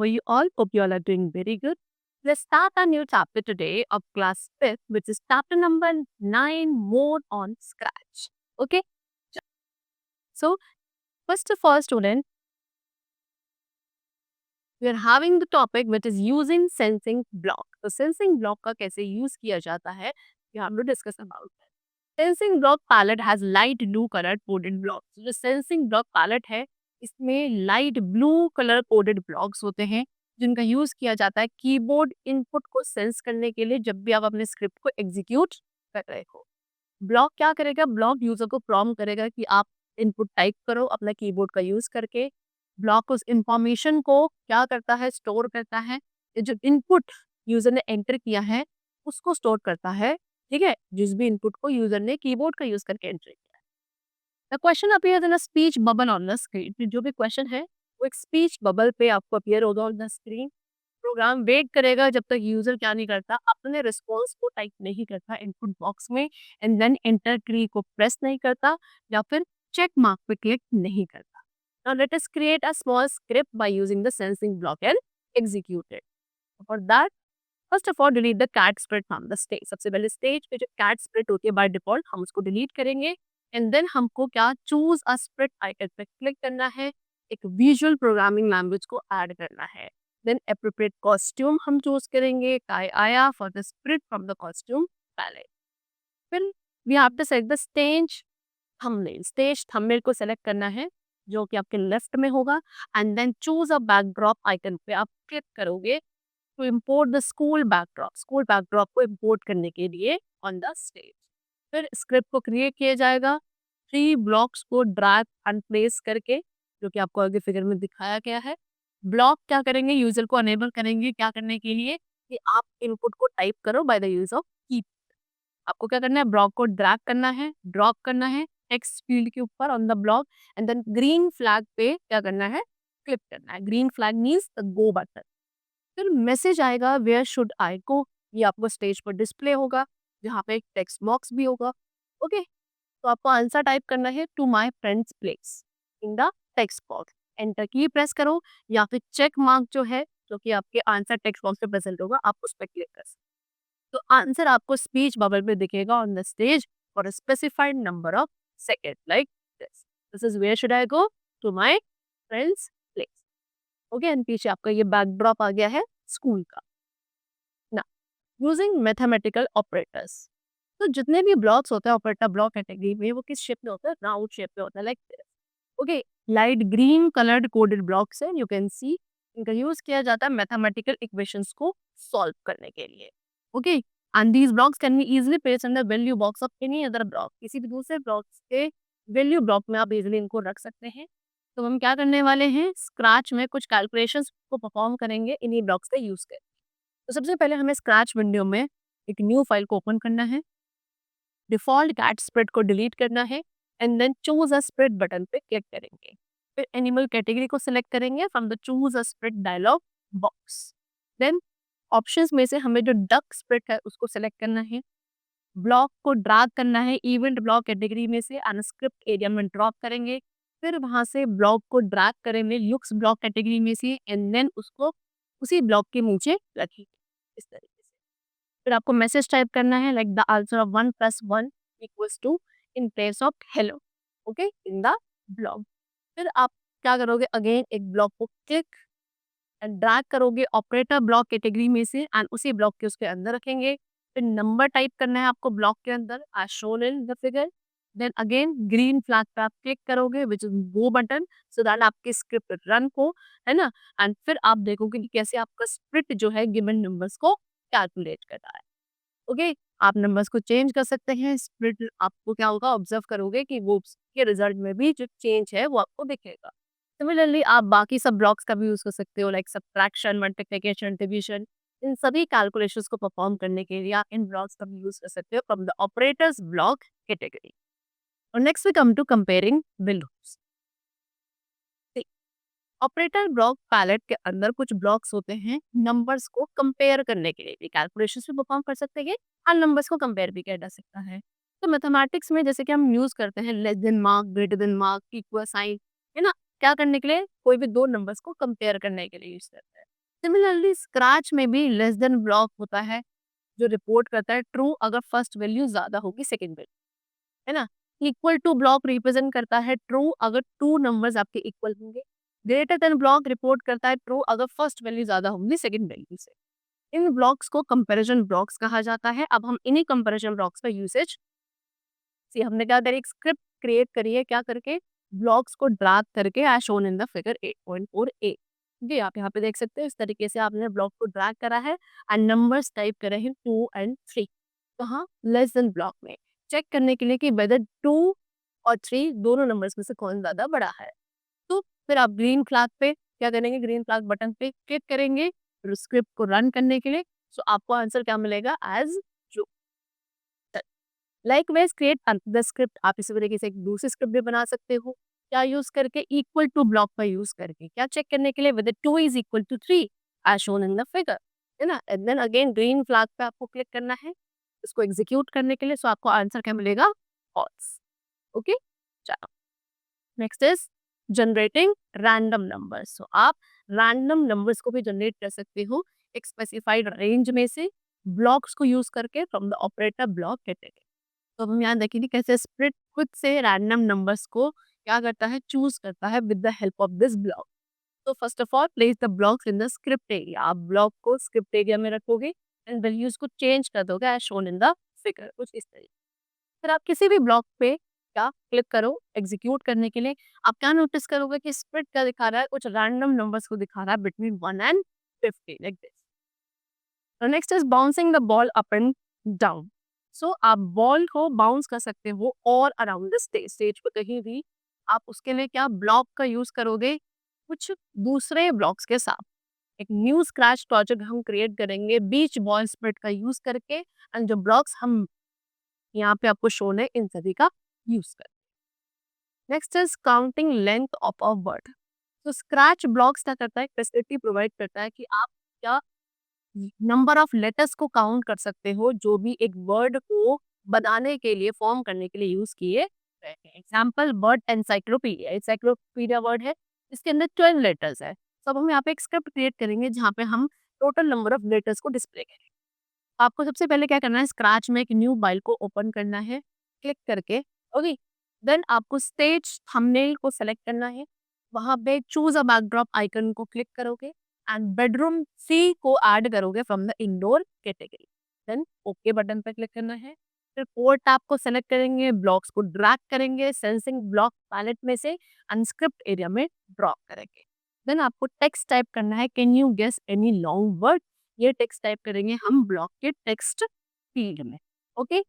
are you all? Hope you all are doing very good. Let's start a new chapter today of class 5th, which is chapter number 9, more on Scratch. Okay? So, first of all, student, we are having the topic which is using sensing block. तो sensing block का कैसे use किया जाता है, we have to discuss about that. Sensing block palette has light blue colored coded blocks. जो sensing block palette है, इसमें light blue color coded blocks होते हैं जिनका यूज किया जाता है कीबोर्ड इनपुट को सेंस करने के लिए जब भी आप अपने स्क्रिप्ट को एग्जीक्यूट कर रहे हो. ब्लॉक क्या करेगा? ब्लॉक यूजर को प्रॉम्प्ट करेगा कि आप इनपुट टाइप करो अपना कीबोर्ड का यूज करके. ब्लॉक उस इंफॉर्मेशन को क्या करता है? स्टोर करता है. ये जो इनपुट यूजर ने एंटर किया है उसको स्टोर करता है. ठीक है, जिस भी इनपुट को यूजर ने कीबोर्ड का यूज करके एंटर किया है. The question appears in a speech bubble on the screen. जो भी क्वेश्चन है वो एक स्पीच बबल पे आपको अपीयर होगा on the screen. Program wait करेगा जब तक यूजर क्या नहीं करता, अपने रिस्पॉन्स को टाइप नहीं करता इनपुट बॉक्स में एंड देन एंटर की को प्रेस नहीं करता या फिर चेक मार्क पे क्लिक नहीं करता. Now let us create a small script by using the sensing block and execute it. For that first of all delete the cat sprite from the stage. सबसे पहले stage पे जो cat spread होती है by default हम उसको delete करेंगे and then हमको क्या चूज अ स्प्रेड आइकन पे क्लिक करना है. एक विजुअल प्रोग्रामिंग लैंग्वेज को ऐड करना है. देन appropriate costume हम चूज करेंगे काय आया for the sprite from the costume palette. फिर we have to select the stage thumbnail. Stage thumbnail को सेलेक्ट करना है जो कि आपके लेफ्ट में होगा and then choose a backdrop icon पे आप क्लिक करोगे to import the school backdrop. School backdrop को इंपोर्ट करने के लिए ऑन द स्टेज. फिर स्क्रिप्ट को क्रिएट किया जाएगा 3 ब्लॉक्स को ड्रैग एंड प्लेस करके जो कि आपको आगे फिगर में दिखाया गया है. ब्लॉक क्या करेंगे? यूजर को अनेबल करेंगे क्या करने के लिए कि आप इनपुट को टाइप करो बाय द यूज ऑफ की. आपको क्या करना है? ब्लॉक को ड्रैग करना है, ड्रॉप करना है टेक्स्ट फील्ड के ऊपर on the block and then green flag पे क्या करना है? क्लिक करना है. Green flag means the go button. फिर मैसेज आएगा वेयर शुड आई गो. ये आपको स्टेज पर डिस्प्ले होगा जहाँ पे एक टेक्स्ट बॉक्स भी होगा. ओके, तो आपको आंसर टाइप करना है to my friends place in the text box. Enter की प्रेस करो या फिर चेक मार्क जो है जो कि आपके आंसर टेक्स्ट बॉक्स पे प्रेजेंट होगा आप उस पर क्लिक कर सकते. तो आंसर आपको स्पीच बबल पे दिखेगा on the stage for a specified number of second like this. This is where should I go to my friends place. Okay, and पीछे आपका ये बैकड्रॉप आ गया है स्कूल का. ना यूजिंग मैथमेटिकल ऑपरेटर्स. तो जितने भी ब्लॉक्स होते हैं ऑपरेटर ब्लॉक कैटेगरी में वो किस शेप में होता है? राउंड शेप में होता है like this. Okay, light green coloured coded blocks है. यू कैन सी इनका यूज किया जाता है मैथमेटिकल इक्वेशंस को सॉल्व करने के लिए. Okay, and these blocks can be easily placed in the value box of any other block. किसी भी दूसरे ब्लॉक्स के वैल्यू ब्लॉक में आप इजीली इनको रख सकते हैं. तो हम क्या करने वाले हैं? स्क्रैच में कुछ कैलकुलेशंस को परफॉर्म करेंगे इन्हीं ब्लॉक्स का यूज कर. तो सबसे पहले हमें स्क्रैच विंडो में एक न्यू फाइल को ओपन करना है. डिफॉल्ट कैट स्प्रेड को डिलीट करना है and then choose a sprite button पे क्लिक करेंगे. फिर एनिमल कैटेगरी को सिलेक्ट करेंगे from the choose a sprite dialog box. Then options में से हमें जो डक स्प्रेड है उसको सिलेक्ट करना है. ब्लॉक को ड्रैग करना है इवेंट ब्लॉक कैटेगरी में से अनस्क्रिप्ट एरिया में ड्रॉप करेंगे. फिर वहां से ब्लॉक को ड्रैग करेंगे लुक्स ब्लॉक कैटेगरी में से एंड देन उसको उसी ब्लॉक के नीचे रखेंगे इस तरीके से. फिर आपको मैसेज टाइप करना है like the answer of 1+1 equals to in place of hello. Okay, in the block. फिर आप क्या करोगे? अगेन एक ब्लॉक को क्लिक एंड ड्रैग करोगे ऑपरेटर ब्लॉक कैटेगरी में से एंड उसी ब्लॉक के उसके अंदर रखेंगे. फिर नंबर टाइप करना है आपको ब्लॉक के अंदर as shown in the figure. Then again green flag पे आप क्लिक करोगे which is go button so that आपकी स्क्रिप्ट रन हो, है ना. एंड फिर आप देखोगे कि कैसे आपका स्प्रिट जो है गिवन नंबर्स को कैलकुलेट कर रहा है. ओके, आप नंबर्स को चेंज कर सकते हैं. स्प्लिट आपको क्या होगा? ऑब्जर्व करोगे कि वो के रिजल्ट में भी जो चेंज है वो आपको दिखेगा. सिमिलरली आप बाकी सब ब्लॉक्स का भी यूज कर सकते हो लाइक सब्ट्रैक्शन, मल्टीप्लिकेशन, डिवीजन. इन सभी कैलकुलेशंस को परफॉर्म करने के लिए आप इन ब्लॉक्स का भी यूज कर सकते हो from the operators block category. और next we come to comparing values. Operator block palette के अंदर कुछ ब्लॉक्स होते हैं नंबर्स को कंपेयर करने के लिए. कैलकुलेशन भी परफॉर्म कर सकते हैं और नंबर्स को कंपेयर भी किया जा सकता है. तो मैथमेटिक्स में जैसे कि हम यूज करते हैं less than mark, greater than mark, equal sign, है ना. क्या करने के लिए? कोई भी दो नंबर्स को कंपेयर करने के लिए यूज करते हैं. सिमिलरली स्क्रैच में भी लेस देन ब्लॉक होता है जो रिपोर्ट करता है ट्रू अगर फर्स्ट वैल्यू ज्यादा होगी सेकंड वैल्यू, है ना। इक्वल टू ब्लॉक रिप्रेजेंट करता है ट्रू अगर टू नंबर्स आपके इक्वल होंगे। ग्रेटर देन ब्लॉक रिपोर्ट करता है ट्रू अगर फर्स्ट वैल्यू ज्यादा होंगी सेकंड वैल्यू से। इन ब्लॉक्स को कंपैरिजन ब्लॉक्स कहा जाता है। अब हम इन्हीं कंपैरिजन ब्लॉक्स का यूसेज सी हमने क्या करी, एक स्क्रिप्ट क्रिएट करी है क्या करके, ब्लॉक्स को ड्रैग करके as shown in the figure 8.4 A. जी आप यहाँ पे देख सकते हैं इस तरीके से आपने ब्लॉक को ड्रैग करा है एंड नंबर्स टाइप करे हैं 2 एंड 3। कहाँ, लेस देन ब्लॉक में, चेक करने के लिए कि वेदर 2 और 3 दोनों नंबर्स में से कौन ज्यादा बड़ा है। तो फिर आप ग्रीन फ्लैग पे क्या करेंगे, ग्रीन फ्लैग बटन पे क्लिक करेंगे स्क्रिप्ट को रन करने के लिए। सो आपको आंसर क्या मिलेगा, as true. Likewise create the script, आप इसी तरीके से एक दूसरी स्क्रिप्ट भी बना सकते हो। क्या यूज करके, इक्वल टू ब्लॉक का यूज करके, क्या चेक करने के लिए, with 2 is equal to 3 as shown in the figure, है ना। And then again green flag पे आपको क्लिक करना है इसको एग्जीक्यूट करने के लिए। सो आपको आंसर क्या मिलेगा, फॉल्स। ओके, चलो next is generating random numbers. So आप रैंडम नंबर्स को भी जनरेट कर सकते हो एक स्पेसिफाइड रेंज में से ब्लॉक्स को यूज करके from the operator block category. तो अब हम यहाँ देखेंगे कैसे स्प्लिट खुद से रैंडम नंबर्स को क्या करता है, चूज करता है with the help of this block. तो first of all place the blocks in the script area, आप ब्लॉक को स्क्रिप्ट एरिया में रखोगे एंड वैल्यूज को चेंज कर दोगे as shown in the figure, कुछ इस तरीके। फिर आप किसी भी ब्लॉक पे क्या क्लिक करो एग्जीक्यूट करने के लिए, आप क्या नोटिस करोगे कि स्प्लिट क्या दिखा रहा है, कुछ रैंडम नंबर्स को दिखा रहा है between 1 and 50 like this. Next is bouncing the ball up and down. So आप बॉल को बाउंस कर सकते हो और अराउंड द स्टेज, स्टेज पे कहीं भी। आप उसके लिए क्या ब्लॉक का यूज करोगे, कुछ दूसरे ब्लॉक्स के साथ। एक न्यू स्क्रैच प्रोजेक्ट हम क्रिएट करेंगे बीच बॉल स्प्लिट का यूज करके एंड जो ब्लॉक्स हम यहाँ पे आपको शो है इन सभी का यूज कर। Next is counting length of a word. तो स्क्रैच ब्लॉक्स क्या करता है, फैसिलिटी प्रोवाइड करता है कि आप क्या नंबर ऑफ लेटर्स को काउंट कर सकते हो जो भी एक वर्ड को बनाने के लिए, फॉर्म करने के लिए यूज किए गए हैं। Example word encyclopedia, encyclopedia word है, इसके अंदर 12 लेटर्स है। तो अब हम यहाँ पे एक स्क्रिप्ट क्रिएट करेंगे जहाँ पे हम टोटल नंबर ऑफ लेटर्स को डिस्प्ले करेंगे। आपको सबसे पहले क्या करना है, स्क्रैच में एक न्यू फाइल को ओपन करना है क्लिक करके। ओके, देन आपको स्टेज थंबनेल को सेलेक्ट करना है, वहां पे चूज अ बैकड्रॉप आइकन को क्लिक करोगे एंड बेडरूम सी को ऐड करोगे from the indoor category. Then okay button पर क्लिक करना है। फिर कोड टैब को सेलेक्ट करेंगे, ब्लॉक्स को ड्रैग करेंगे सेंसिंग ब्लॉक पैलेट में से अनस्क्रिप्ट एरिया में ड्रॉप करेंगे। देन आपको टेक्स्ट टाइप करना है, can you guess any long word, ये टेक्स्ट टाइप करेंगे हम ब्लॉक के टेक्स्ट फील्ड में। Okay,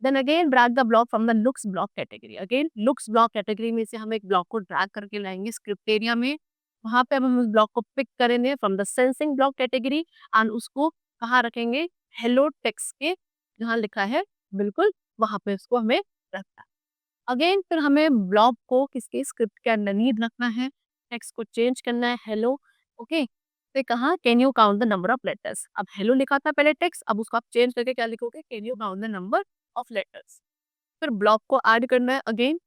then again drag the block from the looks block category. Again looks block category में से हम एक ब्लॉक को ड्रैग करके लाएंगे स्क्रिप्ट एरिया में। वहां पे अब हम उस ब्लॉक को पिक करेंगे from the sensing block category and उसको कहाँ रखेंगे, हेलो टेक्स्ट के जहाँ लिखा है बिल्कुल वहां पे उसको हमें रखना है। अगेन फिर हमें ब्लॉक को किसके, स्क्रिप्ट के अंडरनीथ रखना है, टेक्स्ट को चेंज करना है हेलो। ओके, फिर कहा can you count the number of letters. अब हेलो लिखा था पहले टेक्स्ट, अब उसको आप चेंज करके क्या लिखोगे, can you count the number of letters. फिर ब्लॉक को ऐड करना है, अगेन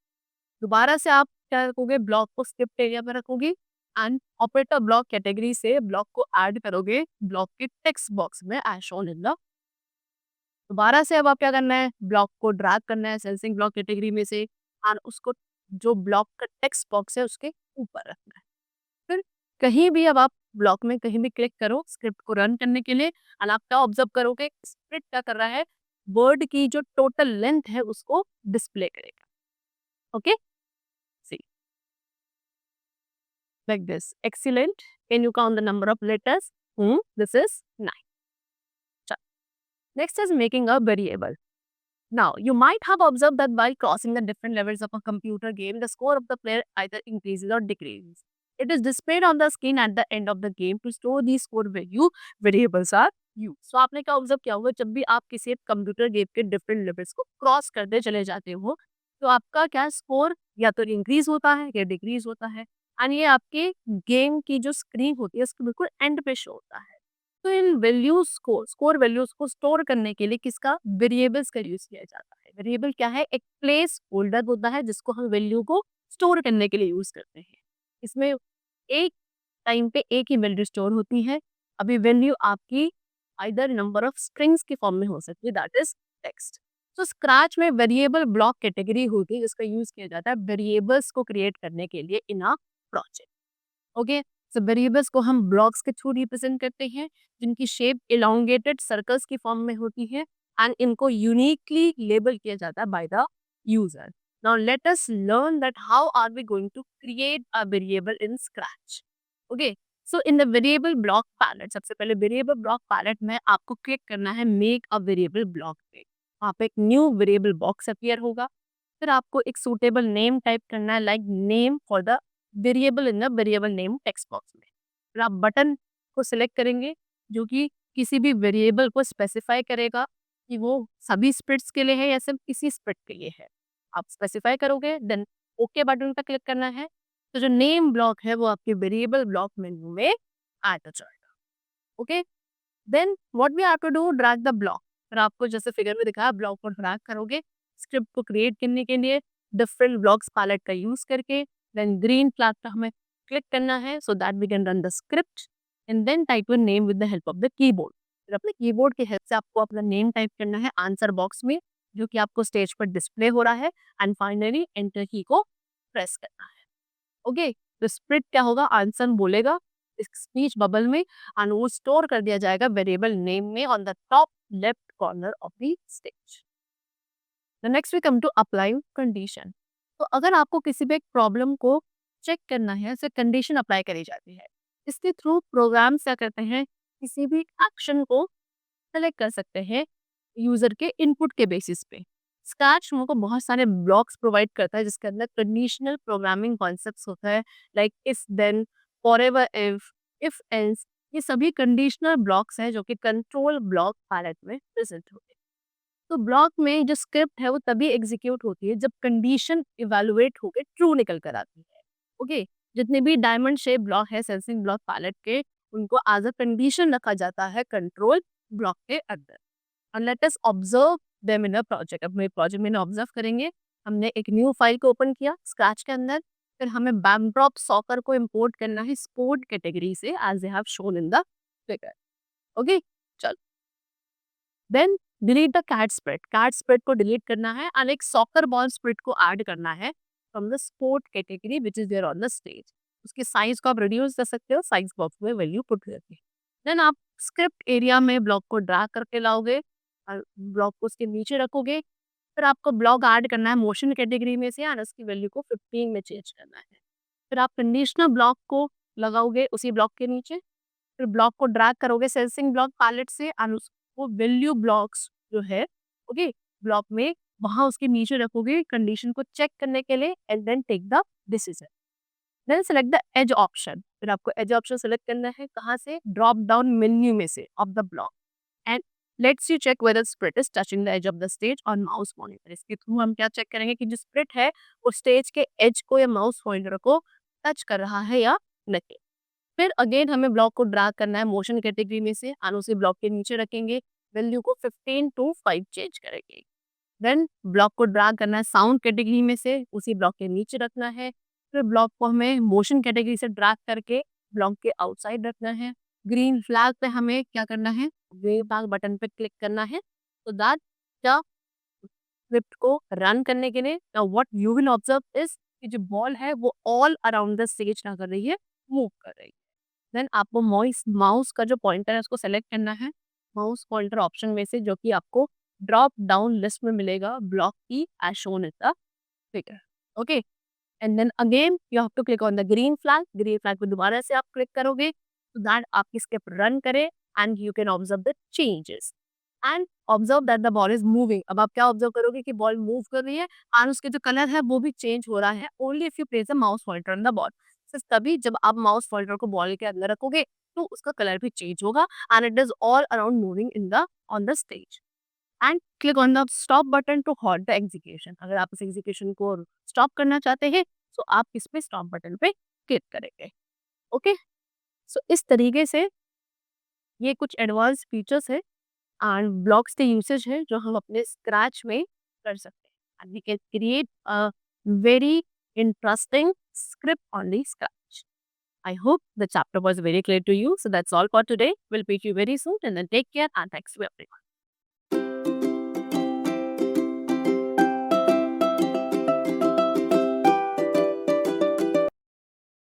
दोबारा से आप क्या रखोगे, ब्लॉक को स्क्रिप्ट एरिया में रखोगे एंड ऑपरेटर ब्लॉक कैटेगरी से ब्लॉक को ऐड करोगे ब्लॉक के टेक्स्ट बॉक्स में एज शोन इन द। दोबारा से अब आप क्या करना है, ब्लॉक को ड्रैग करना है सेंसिंग ब्लॉक कैटेगरी में से और उसको जो ब्लॉक का टेक्स्ट बॉक्स है उसके ऊपर रखना है। फिर कहीं भी अब आप ब्लॉक में कहीं भी क्लिक करो स्क्रिप्ट को रन करने के लिए और आप क्या ऑब्जर्व करोगे, स्क्रिप्ट क्या कर रहा है, वर्ड की जो टोटल लेंथ है उसको डिस्प्ले करेगा। Okay, see like this, excellent, can you count the number of letters, this is 9। Next is making a variable. Now, you might have observed that by crossing the different levels of a computer game, the score of the player either increases or decreases. It is displayed on the screen at the end of the game to store the score value. Variables are used. So, आपने क्या observe किया होगा, जब भी आप किसी computer game के different levels को क्रॉस करते चले जाते हो तो आपका क्या स्कोर या तो इंक्रीज होता है या डिक्रीज होता है एंड ये आपके गेम की जो स्क्रीन होती है उसके बिल्कुल एंड पे शो होता है। तो इन वैल्यूज को, स्कोर वैल्यूज को स्टोर करने के लिए किसका, वेरिएबल्स का यूज किया जाता है। वेरिएबल क्या है, एक प्लेस होल्डर होता है जिसको हम वैल्यू को स्टोर करने के लिए यूज करते हैं। इसमें एक टाइम पे एक ही वैल्यू स्टोर होती है अभी वैल्यू आपकी आइदर नंबर ऑफ स्ट्रिंग्स की फॉर्म में हो सकती है, दैट इज टेक्स्ट। तो स्क्रैच में वेरिएबल ब्लॉक कैटेगरी होती है जिसका यूज किया जाता है वेरिएबल्स को क्रिएट करने के लिए in a project. Okay, so variables को हम ब्लॉक्स के थ्रू रिप्रेजेंट करते हैं जिनकी शेप इलोंगेटेड सर्कल्स की फॉर्म में होती है एंड इनको यूनिकली लेबल किया जाता है by the user. Now let us learn that how are we going to create a variable in Scratch. Okay, so in the variable block palette, सबसे पहले वेरिएबल ब्लॉक पैलेट में आपको click करना है make a variable block पे। वहाँ पे एक न्यू वेरिएबल बॉक्स अपीयर होगा। फिर आपको एक सूटेबल नेम टाइप करना है, like name for the variable in the variable name text box में। फिर आप बटन को सिलेक्ट करेंगे जो कि किसी भी वेरिएबल को स्पेसिफाई करेगा कि वो सभी स्प्रिट्स के लिए है या सिर्फ किसी स्प्रिट के लिए है। आप स्पेसिफाई करोगे, देन ओके बटन पर क्लिक करना है। तो जो नेम ब्लॉक है वो आपके वेरिएबल ब्लॉक मेन्यू में आ जाएगा। Okay, then what we have to do, drag the block. फिर आपको जैसे फिगर में दिखाया ब्लॉक को ड्रैग करोगे स्क्रिप्ट को क्रिएट करने के लिए डिफरेंट ब्लॉक्स पैलेट का यूज करके। देन ग्रीन फ्लैग पे हमें क्लिक करना है so that we can run the script and then type your name with the help of the keyboard. फिर अपने कीबोर्ड की हेल्प से आपको अपना नेम टाइप करना है आंसर बॉक्स में जो कि आपको स्टेज पर डिस्प्ले हो रहा है एंड फाइनली एंटर की को प्रेस करना है। ओके, तो स्प्लिट क्या होगा, आंसर बोलेगा इस स्पीच बबल में एंड वो स्टोर कर दिया जाएगा वेरिएबल नेम में on the top left corner of the stage. The next we come to apply condition. तो अगर आपको किसी भी एक प्रॉब्लम को चेक करना है तो कंडीशन अप्लाई करी जाती है। इसके थ्रू प्रोग्राम क्या करते हैं, किसी भी एक्शन को सेलेक्ट कर सकते हैं यूजर के इनपुट के बेसिस पे। स्क्रैच हमको बहुत सारे ब्लॉक्स प्रोवाइड करता है जिसके अंदर कंडीशनल प्रोग्रामिंग कॉन्सेप्ट्स होता है, like if then, forever if else. ये सभी कंडीशनल ब्लॉक्स हैं जो कि कंट्रोल ब्लॉक पैलेट में प्रेजेंट होते हैं। तो ब्लॉक में जो स्क्रिप्ट है वो तभी एग्जीक्यूट होती है जब कंडीशन इवेलुएट होकर ट्रू निकल कर आती है। ओके, जितने भी डायमंड शेप ब्लॉक है सेंसिंग ब्लॉक पैलेट के, उनको एज अ कंडीशन रखा जाता है कंट्रोल ब्लॉक के अंदर। and let us observe them in a project। अब मेरे प्रोजेक्ट में ऑब्जर्व करेंगे। हमने एक न्यू फाइल को ओपन किया स्क्रैच के अंदर। फिर हमें बैकड्रॉप सॉकर को इंपोर्ट करना है स्पोर्ट कैटेगरी से as they have shown in the figure. Okay, चलो then delete the cat sprite को डिलीट करना है एंड एक सॉकर बॉल स्प्रेड को ऐड करना है from the sport category which is there on the stage. उसके साइज को आप रिड्यूस कर सकते हो साइज बॉक्स में वैल्यू पुट करके। देन आप स्क्रिप्ट एरिया में ब्लॉक को ड्रैग करके लाओगे और ब्लॉक को उसके नीचे रखोगे। फिर आपको ब्लॉक ऐड करना है मोशन कैटेगरी में से और उसकी वैल्यू को 15 में चेंज करना है। फिर आप कंडीशनल ब्लॉक को लगाओगे उसी ब्लॉक के नीचे। फिर ब्लॉक को ड्रैग करोगे सेंसिंग ब्लॉक पैलेट से और उसको वैल्यू ब्लॉक्स जो है, ओके, ब्लॉक में वहां उसके नीचे रखोगे कंडीशन को चेक करने के लिए and then take the decision. Then select the edge option. फिर आपको एज ऑप्शन सेलेक्ट करना है कहाँ से, ड्रॉप डाउन मेन्यू में से of the block and let's you check whether sprite is touching the edge of the stage on mouse pointer. इसके through हम क्या चेक करेंगे कि जो स्प्लिट है वो स्टेज के एज को या माउस पॉइंटर को टच कर रहा है या नहीं। फिर अगेन हमें ब्लॉक को ड्रैग करना है मोशन कैटेगरी में से और उसी ब्लॉक के नीचे रखेंगे, वैल्यू को 15 टू 5 चेंज करेंगे। देन ब्लॉक को ड्रैग करना है साउंड कैटेगरी में से उसी ब्लॉक के नीचे रखना है। फिर ब्लॉक को हमें मोशन कैटेगरी से ड्रैग करके ब्लॉक के आउटसाइड रखना है। ग्रीन फ्लैग पे हमें क्या करना है, ग्रीन फ्लैग बटन पे क्लिक करना है तो दैट द स्क्रिप्ट को रन करने के लिए now what you will observe is कि जो बॉल है वो ऑल अराउंड द स्टेज क्या कर रही है, मूव कर रही है। देन आपको माउस माउस का जो पॉइंटर है उसको सेलेक्ट करना है माउस पॉइंटर ऑप्शन में से जो कि आपको ड्रॉप डाउन लिस्ट में मिलेगा ब्लॉक की as shown in the figure. Okay, and then again you have to click on the green flag पे दोबारा से आप क्लिक करोगे तो दैट आपकी स्क्रिप्ट रन करे and you can observe the changes and observe that the ball is moving. अब आप क्या ऑब्जर्व करोगे कि बॉल मूव कर रही है और उसके जो कलर है वो भी चेंज हो रहा है only if you place the mouse pointer on the ball. सिर्फ तभी जब आप माउस पॉइंटर को बॉल के अंदर रखोगे तो उसका कलर भी चेंज होगा and it is all around moving in the on the stage. And click on the stop button to halt the execution. अगर आप इस एग्जीक्यूशन को स्टॉप करना चाहते हैं तो आप इस पे स्टॉप बटन पे क्लिक करेंगे। ओके, सो इस तरीके से ये कुछ एडवांस फीचर्स है एंड ब्लॉक्स के यूसेज है जो हम अपने स्क्रैच में कर सकते हैं and we can create a very interesting script on the Scratch. I hope the chapter was very clear to you. So that's all for today. We'll meet you very soon and then take care and thanks to everyone.